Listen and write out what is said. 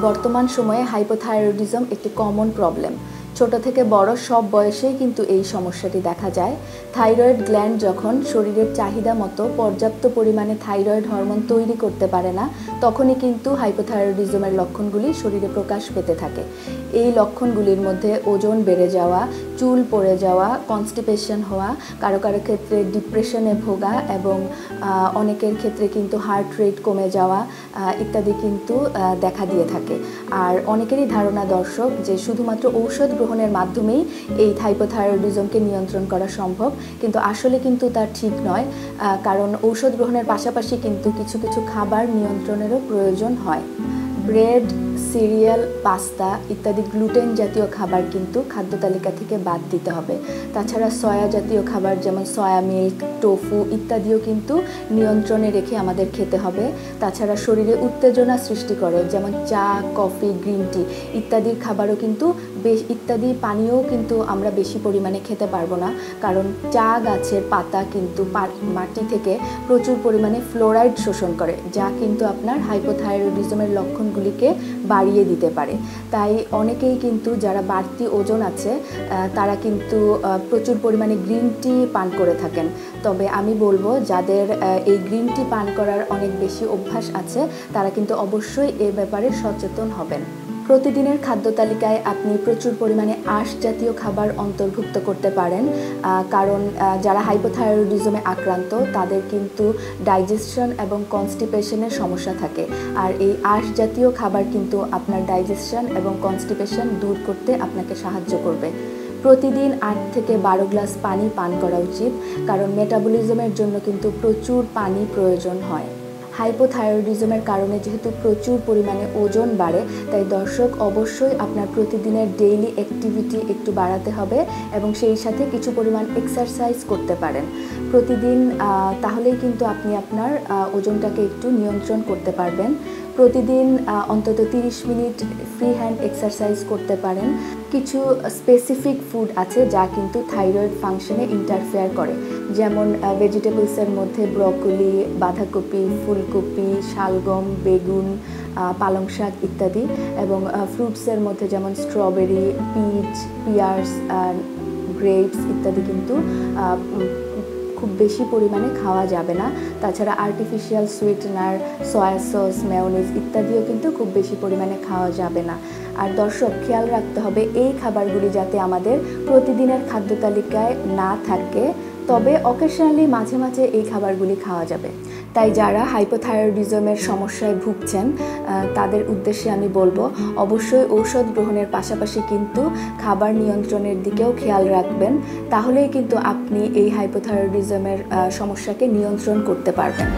বর্তমান সময়ে হাইপোথাইরয়েডিজম একটি কমন প্রবলেম। ছোট থেকে বড় সব বয়সেই কিন্তু এই সমস্যাটি দেখা যায়। থাইরয়েড গ্ল্যান্ড যখন শরীরের চাহিদা মতো পর্যাপ্ত পরিমাণে থাইরয়েড হরমোন তৈরি করতে পারে না, তখনই কিন্তু হাইপোথাইরয়েডিজমের লক্ষণগুলি শরীরে প্রকাশ পেতে থাকে। এই লক্ষণগুলির মধ্যে ওজন বেড়ে যাওয়া, চুল পড়ে যাওয়া, কনস্টিপেশন হওয়া, কারো কারো ক্ষেত্রে ডিপ্রেশনে ভোগা এবং অনেকের ক্ষেত্রে কিন্তু হার্ট রেট কমে যাওয়া ইত্যাদি কিন্তু দেখা দিয়ে থাকে। আর অনেকেরই ধারণা দর্শক যে শুধুমাত্র ঔষধ গ্রহণের মাধ্যমেই এই হাইপোথাইরয়েডিজমকে নিয়ন্ত্রণ করা সম্ভব, কিন্তু আসলে কিন্তু তা ঠিক নয়। কারণ ঔষধ গ্রহণের পাশাপাশি কিন্তু কিছু কিছু খাবার নিয়ন্ত্রণেরও প্রয়োজন হয়। ব্রেড, সিরিয়াল, পাস্তা ইত্যাদি গ্লুটেন জাতীয় খাবার কিন্তু খাদ্য তালিকা থেকে বাদ দিতে হবে। তাছাড়া সয়া জাতীয় খাবার যেমন সয়া মিল্ক, টোফু ইত্যাদিও কিন্তু নিয়ন্ত্রণে রেখে আমাদের খেতে হবে। তাছাড়া শরীরে উত্তেজনা সৃষ্টি করে যেমন চা, কফি, গ্রিন টি ইত্যাদির খাবারও কিন্তু ইত্যাদি পানীয়ও কিন্তু আমরা বেশি পরিমাণে খেতে পারবো না, কারণ চা গাছের পাতা কিন্তু মাটি থেকে প্রচুর পরিমাণে ফ্লোরাইড শোষণ করে, যা কিন্তু আপনার হাইপোথাইরয়েডিজমের লক্ষণগুলিকে বাড়িয়ে দিতে পারে। তাই অনেকেই কিন্তু যারা বাড়তি ওজন আছে তারা কিন্তু প্রচুর পরিমাণে গ্রিন টি পান করে থাকেন। তবে আমি বলবো যাদের এই গ্রিন টি পান করার অনেক বেশি অভ্যাস আছে তারা কিন্তু অবশ্যই এ ব্যাপারে সচেতন হবেন। প্রতিদিনের খাদ্য তালিকায় আপনি প্রচুর পরিমাণে আঁশ জাতীয় খাবার অন্তর্ভুক্ত করতে পারেন, কারণ যারা হাইপোথাইরয়েডিজমে আক্রান্ত তাদের কিন্তু ডাইজেশন এবং কনস্টিপেশনের সমস্যা থাকে। আর এই আঁশ জাতীয় খাবার কিন্তু আপনার ডাইজেশন এবং কনস্টিপেশন দূর করতে আপনাকে সাহায্য করবে। প্রতিদিন 8 থেকে 12 গ্লাস পানি পান করা উচিত, কারণ মেটাবলিজমের জন্য কিন্তু প্রচুর পানি প্রয়োজন হয়। হাইপোথাইরয়েডিজমের কারণে যেহেতু প্রচুর পরিমাণে ওজন বাড়ে, তাই দর্শক অবশ্যই আপনার প্রতিদিনের ডেইলি অ্যাক্টিভিটি একটু বাড়াতে হবে এবং সেই সাথে কিছু পরিমাণ এক্সারসাইজ করতে পারেন প্রতিদিন। তাহলেই কিন্তু আপনি আপনার ওজনটাকে একটু নিয়ন্ত্রণ করতে পারবেন। প্রতিদিন অন্তত 30 মিনিট ফ্রি হ্যান্ড এক্সারসাইজ করতে পারেন। কিছু স্পেসিফিক ফুড আছে যা কিন্তু থাইরয়েড ফাংশনে ইন্টারফেয়ার করে, যেমন ভেজিটেবলসের মধ্যে ব্রকলি, বাঁধাকপি, ফুলকপি, শালগম, বেগুন, পালং শাক ইত্যাদি, এবং ফ্রুটসের মধ্যে যেমন স্ট্রবেরি, পিচ, পিয়ার্স, গ্রেপস ইত্যাদি কিন্তু খুব বেশি পরিমাণে খাওয়া যাবে না। তাছাড়া artificial sweetener, soya sauce, mayonnaise ইত্যাদিও কিন্তু খুব বেশি পরিমাণে খাওয়া যাবে না। আর দর্শক খেয়াল রাখতে হবে এই খাবারগুলি যাতে আমাদের প্রতিদিনের খাদ্য তালিকায় না থাকে, তবে অকেশনালি মাঝে মাঝে এই খাবারগুলি খাওয়া যাবে। তাই যারা হাইপোথাইরয়েডিজমের সমস্যায় ভুগছেন তাদের উদ্দেশ্যে আমি বলবো অবশ্যই ঔষধ গ্রহণের পাশাপাশি কিন্তু খাবার নিয়ন্ত্রণের দিকেও খেয়াল রাখবেন, তাহলেই কিন্তু আপনি এই হাইপোথাইরয়েডিজমের সমস্যাকে নিয়ন্ত্রণ করতে পারবেন।